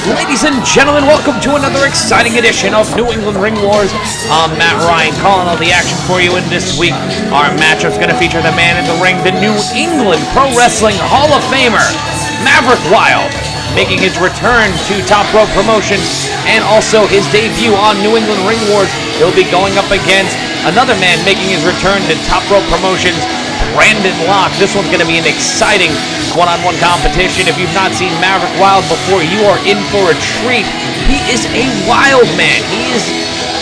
Ladies and gentlemen, welcome to another exciting edition of New England Ring Wars. I'm Matt Ryan calling all the action for you, and this week our matchup's going to feature the man in the ring, the New England Pro Wrestling Hall of Famer, Maverick Wild, making his return to Top Rope Promotions and also his debut on New England Ring Wars. He'll be going up against another man making his return to Top Rope Promotions, Brandon Locke. This one's going to be an exciting one-on-one competition. If you've not seen Maverick Wild before, you are in for a treat. He is a wild man. He has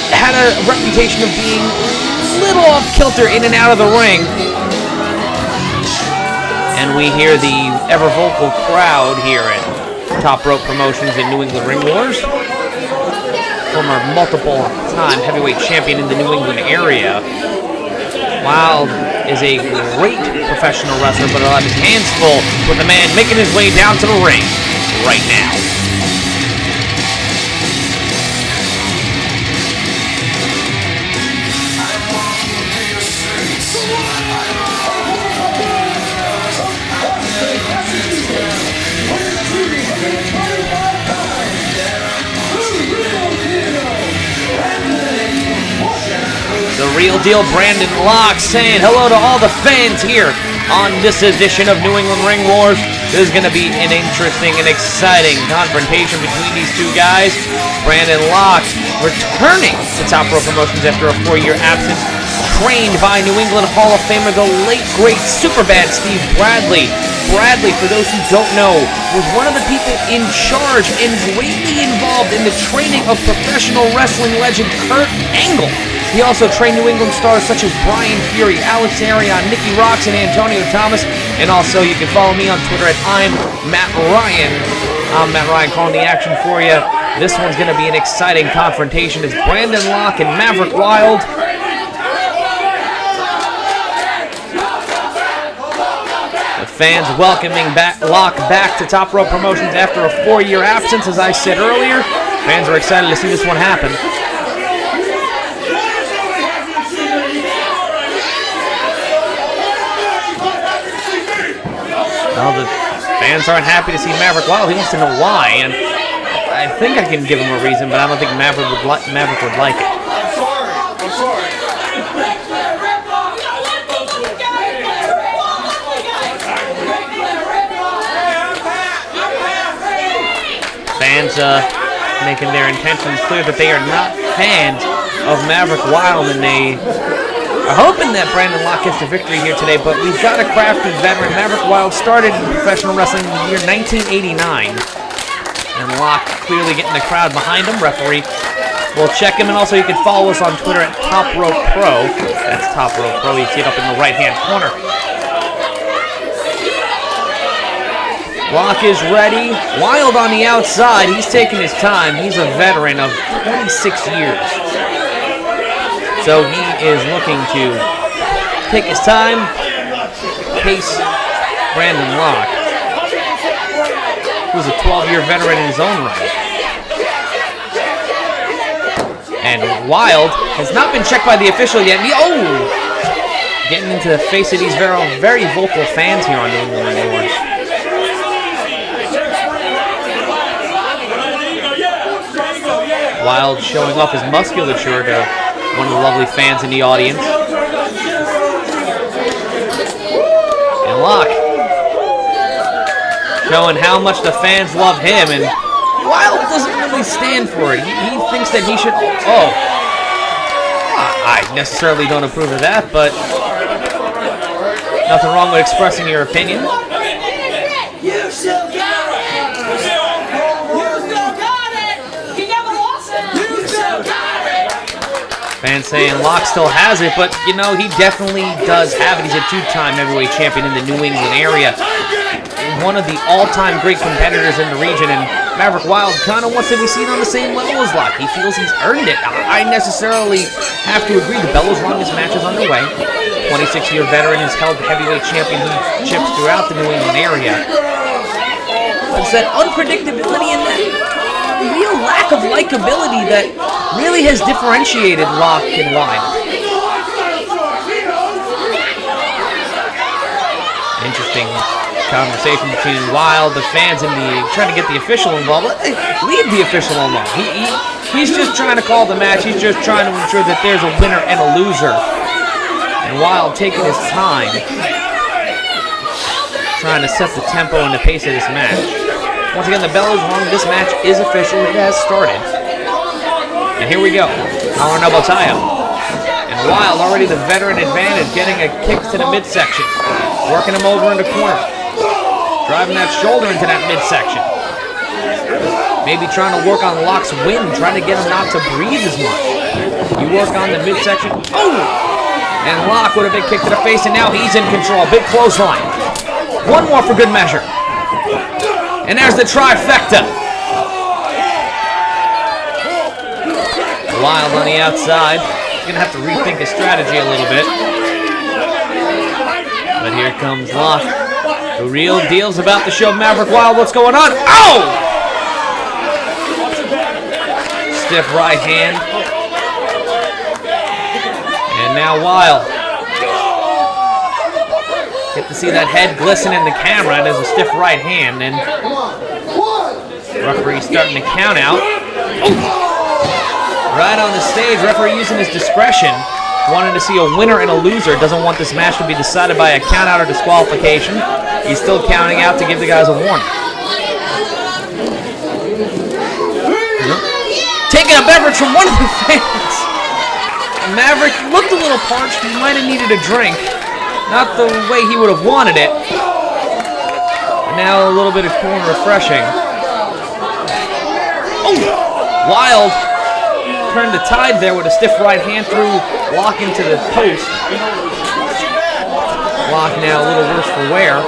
had a reputation of being a little off-kilter in and out of the ring. And we hear the ever-vocal crowd here at Top Rope Promotions in New England Ring Wars. Former multiple-time heavyweight champion in the New England area. Wild is a great professional wrestler, but he'll have his hands full with a man making his way down to the ring right now. The real deal Brandon Locke saying hello to all the fans here on this edition of New England Ring Wars. This is going to be an interesting and exciting confrontation between these two guys. Brandon Locke returning to Top Rope Promotions after a 4-year absence, trained by New England Hall of Famer, the late great Superbad Steve Bradley. Bradley, for those who don't know, was one of the people in charge and greatly involved in the training of professional wrestling legend Kurt Angle. He also trained New England stars such as Brian Fury, Alex Arion, Nikki Rocks, and Antonio Thomas. And also, you can follow me on Twitter at I'm Matt Ryan. I'm Matt Ryan calling the action for you. This one's going to be an exciting confrontation. It's Brandon Locke and Maverick Wild. The fans welcoming Locke back to Top Rope Promotions after a 4-year absence. As I said earlier, fans are excited to see this one happen. Well, the fans aren't happy to see Maverick Wild. He wants to know why, and I think I can give him a reason, but I don't think Maverick would like it. I'm sorry. Fans making their intentions clear that they are not fans of Maverick Wild, and they are hoping that Brandon Locke gets the victory here today, but we've got a crafted veteran. Maverick Wild started in professional wrestling in the year 1989, and Locke clearly getting the crowd behind him. Referee will check him, and also you can follow us on Twitter at Top Rope Pro. That's Top Rope Pro. You see it up in the right-hand corner. Locke is ready. Wild on the outside. He's taking his time. He's a veteran of 26 years. So he is looking to take his time, pace Brandon Locke, who's a 12-year veteran in his own right. And Wild has not been checked by the official yet. Getting into the face of these very vocal fans here on New England Ring Wars. Wild showing off his musculature to one of the lovely fans in the audience. And Locke showing how much the fans love him, and Wild doesn't really stand for it. He thinks that he should... I necessarily don't approve of that, but nothing wrong with expressing your opinion. You still got it! Fans saying Locke still has it, but, you know, he definitely does have it. He's a 2-time heavyweight champion in the New England area. One of the all-time great competitors in the region, and Maverick Wild kind of wants to be seen on the same level as Locke. He feels he's earned it. I necessarily have to agree. The Bella's longest match is underway. 26-year veteran has held heavyweight championships throughout the New England area. It's that unpredictability and that real lack of likability that really has differentiated Locke and Wild. Interesting conversation between Wild, the fans, and trying to get the official involved. Leave the official alone. He's just trying to call the match. He's just trying to ensure that there's a winner and a loser. And Wild taking his time, trying to set the tempo and the pace of this match. Once again, the bell is rung. This match is official. It has started. And here we go. Our double tie-up. And Wild, already the veteran advantage, getting a kick to the midsection. Working him over in the corner. Driving that shoulder into that midsection. Maybe trying to work on Locke's wind, trying to get him not to breathe as much. You work on the midsection. Oh! And Locke with a big kick to the face, and now he's in control. Big clothesline. One more for good measure. And there's the trifecta. Wild on the outside. He's going to have to rethink his strategy a little bit. But here comes Locke. The real deal's about to show Maverick Wild what's going on. Oh! Stiff right hand. And now Wild. Get to see that head glisten in the camera. There's a stiff right hand. And referee starting to count out. Oh! Right on the stage, referee using his discretion, wanting to see a winner and a loser. Doesn't want this match to be decided by a count out or disqualification. He's still counting out to give the guys a warning. Taking a beverage from one of the fans. Maverick looked a little parched. He might have needed a drink. Not the way he would have wanted it. And now a little bit of cool and refreshing. Oh! Wild turned the tide there with a stiff right hand through Locke into the post. Locke now a little worse for wear.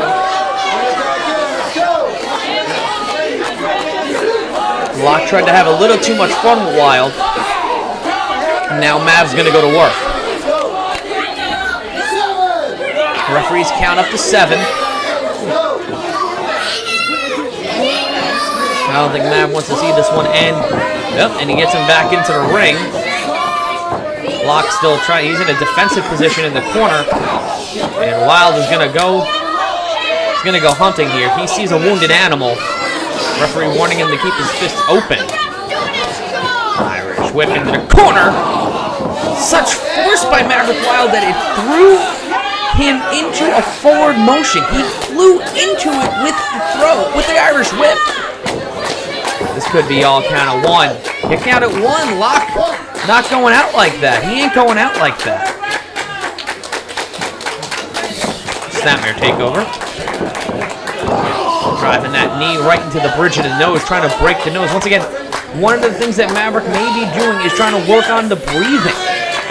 Locke tried to have a little too much fun with Wild. And now Mav's going to go to work. Referees count up to 7. I don't think Mav wants to see this one end. Yep, and he gets him back into the ring. Locke still trying. He's in a defensive position in the corner. And Wild is going to go. He's going to go hunting here. He sees a wounded animal. Referee warning him to keep his fist open. Irish whip into the corner. Such force by Maverick Wild that it threw him into a forward motion. He flew into it with the throw, with the Irish whip. This could be all count of 1. Kick out at 1. Locke not going out like that. He ain't going out like that. Snapmare takeover. Driving that knee right into the bridge of the nose, trying to break the nose. Once again, one of the things that Maverick may be doing is trying to work on the breathing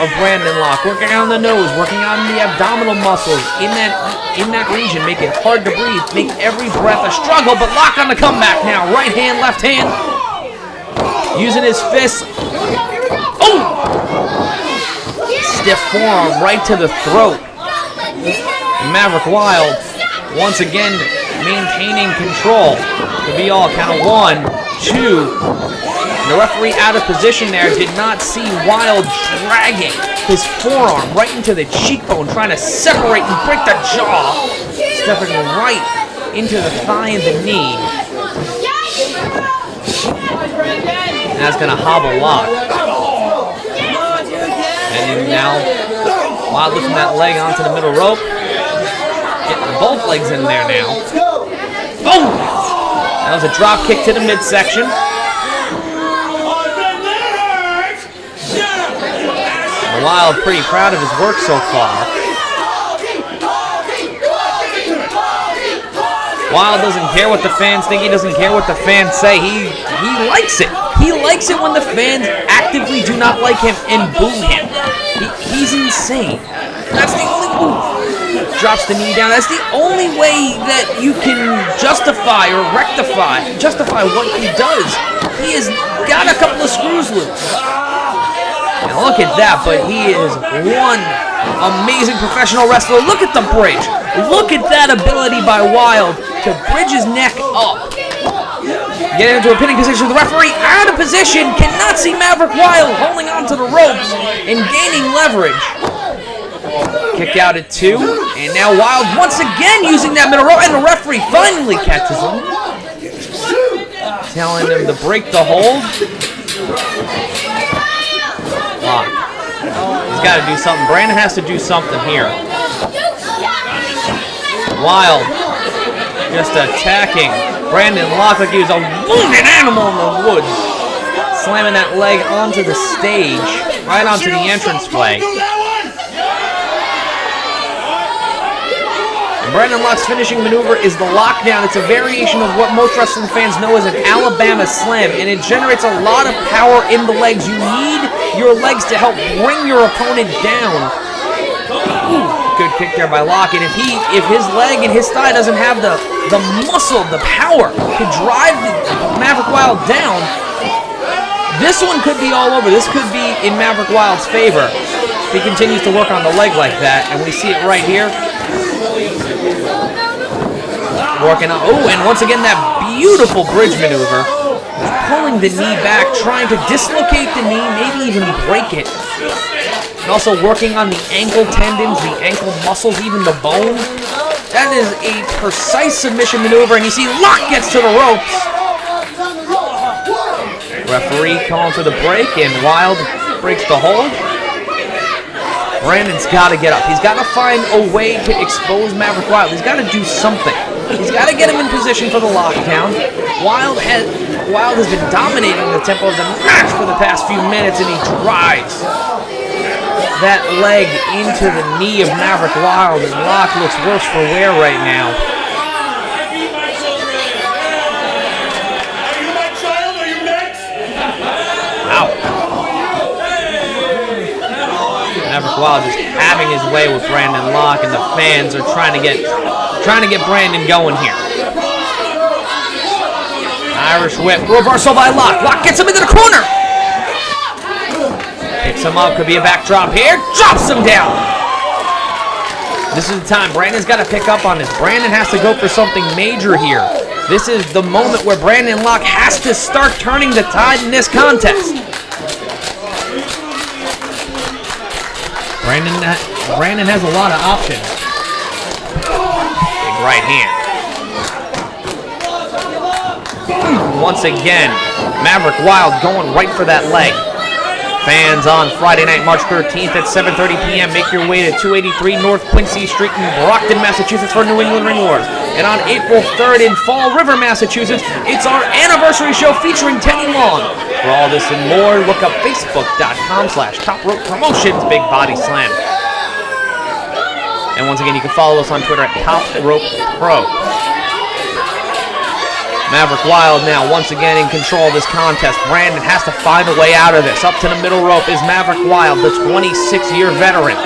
of Brandon Locke, working on the nose, working on the abdominal muscles in that region, make it hard to breathe, make every breath a struggle. But Locke on the comeback now, right hand, left hand, using his fists. Oh! Stiff forearm right to the throat. Maverick Wild once again maintaining control. Could be all count of 1, 2. The referee out of position there did not see Wild dragging his forearm right into the cheekbone, trying to separate and break the jaw, stepping right into the thigh and the knee. And that's going to hobble Locke. And now Wild lifting that leg onto the middle rope. Getting both legs in there now. Boom! That was a drop kick to the midsection. Wild pretty proud of his work so far. Wild doesn't care what the fans think. He doesn't care what the fans say. He likes it. He likes it when the fans actively do not like him and boo him. He's insane. That's the only move. Drops the knee down. That's the only way that you can justify or justify what he does. He has got a couple of screws loose. And look at that, but he is one amazing professional wrestler. Look at the bridge. Look at that ability by Wild to bridge his neck up. Getting into a pinning position. The referee out of position. Cannot see Maverick Wild holding onto the ropes and gaining leverage. Kick out at 2. And now Wild once again using that middle rope. And the referee finally catches him. Telling him to break the hold. Locke. He's got to do something. Brandon has to do something here. Wild just attacking Brandon Locke like he was a wounded animal in the woods. Slamming that leg onto the stage, right onto the entranceway. Brandon Locke's finishing maneuver is the lockdown. It's a variation of what most wrestling fans know as an Alabama slam, and it generates a lot of power in the legs. You need your legs to help bring your opponent down. Ooh, good kick there by Locke, and if his leg and his thigh doesn't have the muscle, the power to drive the Maverick Wild down, this one could be all over. This could be in Maverick Wild's favor if he continues to work on the leg like that, and we see it right here. Working on, oh, and once again that beautiful bridge maneuver. Pulling the knee back, trying to dislocate the knee, maybe even break it. And also working on the ankle tendons, the ankle muscles, even the bone. That is a precise submission maneuver, and you see Locke gets to the ropes. Referee calling for the break, and Wild breaks the hold. Brandon's got to get up. He's got to find a way to expose Maverick Wild. He's got to do something. He's got to get him in position for the lockdown. Wild has been dominating the tempo of the match for the past few minutes, and he drives that leg into the knee of Maverick Wild, and Locke looks worse for wear right now. Wow. Maverick Wild just having his way with Brandon Locke, and the fans are trying to get Brandon going here. Irish whip, reversal by Locke. Locke gets him into the corner. Picks him up, could be a backdrop here. Drops him down. This is the time Brandon's got to pick up on this. Brandon has to go for something major here. This is the moment where Brandon Locke has to start turning the tide in this contest. Brandon has a lot of options. Big right hand. Once again, Maverick Wild going right for that leg. Fans on Friday night, March 13th at 7:30 p.m. Make your way to 283 North Quincy Street in Brockton, Massachusetts for New England Ring Wars. And on April 3rd in Fall River, Massachusetts, it's our anniversary show featuring Teddy Long. For all this and more, look up facebook.com/Top Rope Promotions Big Body Slam. And once again, you can follow us on Twitter at Top Rope Pro. Maverick Wild now once again in control of this contest. Brandon has to find a way out of this. Up to the middle rope is Maverick Wild, the 26-year veteran.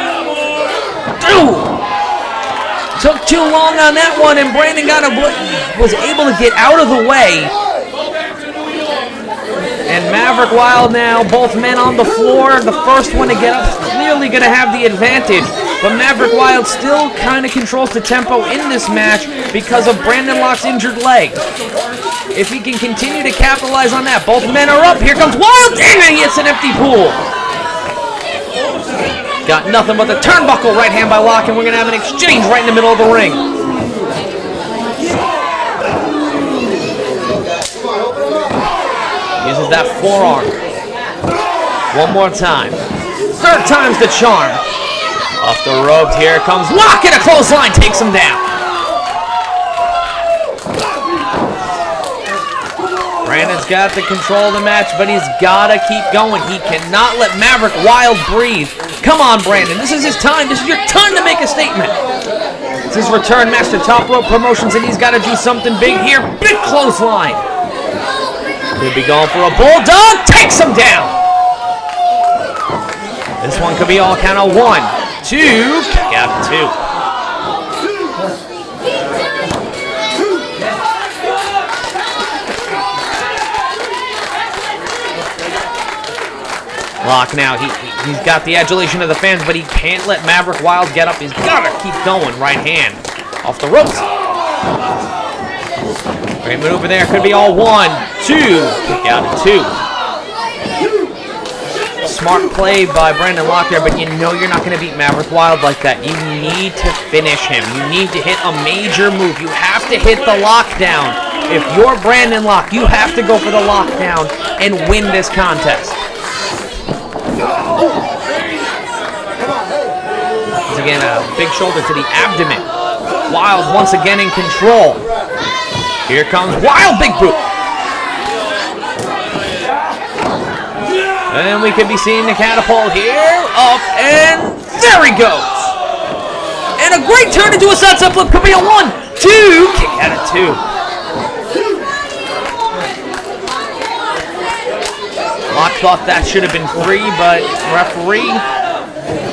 Took too long on that one, and Brandon was able to get out of the way. And Maverick Wild now, both men on the floor. The first one to get up is clearly going to have the advantage. But Maverick Wild still kind of controls the tempo in this match because of Brandon Locke's injured leg. If he can continue to capitalize on that, both men are up. Here comes Wild, and he hits an empty pool. Got nothing but the turnbuckle right hand by Locke, and we're going to have an exchange right in the middle of the ring. Uses that forearm. One more time. Third time's the charm. Off the ropes, here comes Locke, and a clothesline takes him down. Brandon's got the control of the match, but he's got to keep going. He cannot let Maverick Wild breathe. Come on, Brandon. This is his time. This is your time to make a statement. It's his return match to Top Rope Promotions, and he's got to do something big here. Big clothesline. Could be going for a bulldog. Takes him down. This one could be all count of 1, 2, kick out of 2. Locke now, he's got the adulation of the fans, but he can't let Maverick Wild get up. He's got to keep going. Right hand off the ropes. Great maneuver there. Could be all 1, 2, kick out of 2. smart play by Brandon Locke there, but you know you're not going to beat Maverick Wild like that. You need to finish him. You need to hit a major move. You have to hit the lockdown. If you're Brandon Locke, you have to go for the lockdown and win this contest. Once again, a big shoulder to the abdomen. Wild once again in control. Here comes Wild, big boot. And we could be seeing the catapult here, up, and there he goes. And a great turn into a sunset flip, could be a 1, 2, kick out of 2. Locke thought that should have been 3, but referee,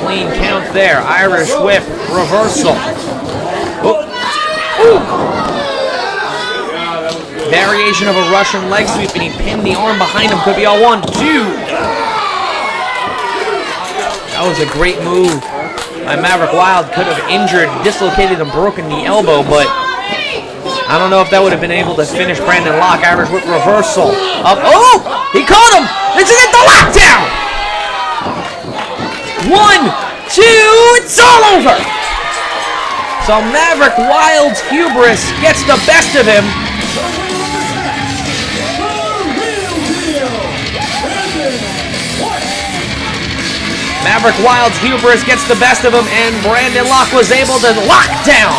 clean count there. Irish whip, reversal. Oh. Variation of a Russian leg sweep, and he pinned the arm behind him. Could be all 1, 2. That was a great move by Maverick Wild. Could have injured, dislocated, and broken the elbow, but I don't know if that would have been able to finish Brandon Locke. Irish whip reversal. Up. Oh! He caught him! Let's get the lockdown! 1, 2, it's all over! So Maverick Wild's hubris gets the best of him. Maverick Wild's hubris gets the best of him, and Brandon Locke was able to lock down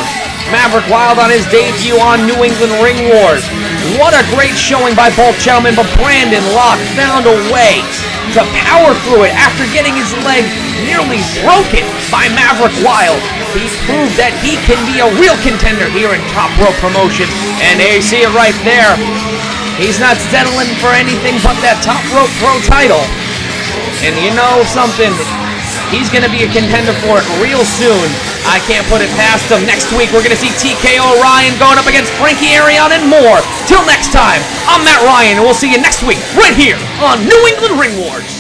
Maverick Wild on his debut on New England Ring Wars. What a great showing by both gentlemen, but Brandon Locke found a way to power through it after getting his leg nearly broken by Maverick Wild. He proved that he can be a real contender here in Top Rope Promotions, and there you see it right there. He's not settling for anything but that Top Rope Pro title. And you know something, he's going to be a contender for it real soon. I can't put it past him. Next week, we're going to see TKO Ryan going up against Frankie Arion and more. Till next time, I'm Matt Ryan, and we'll see you next week right here on New England Ring Wars.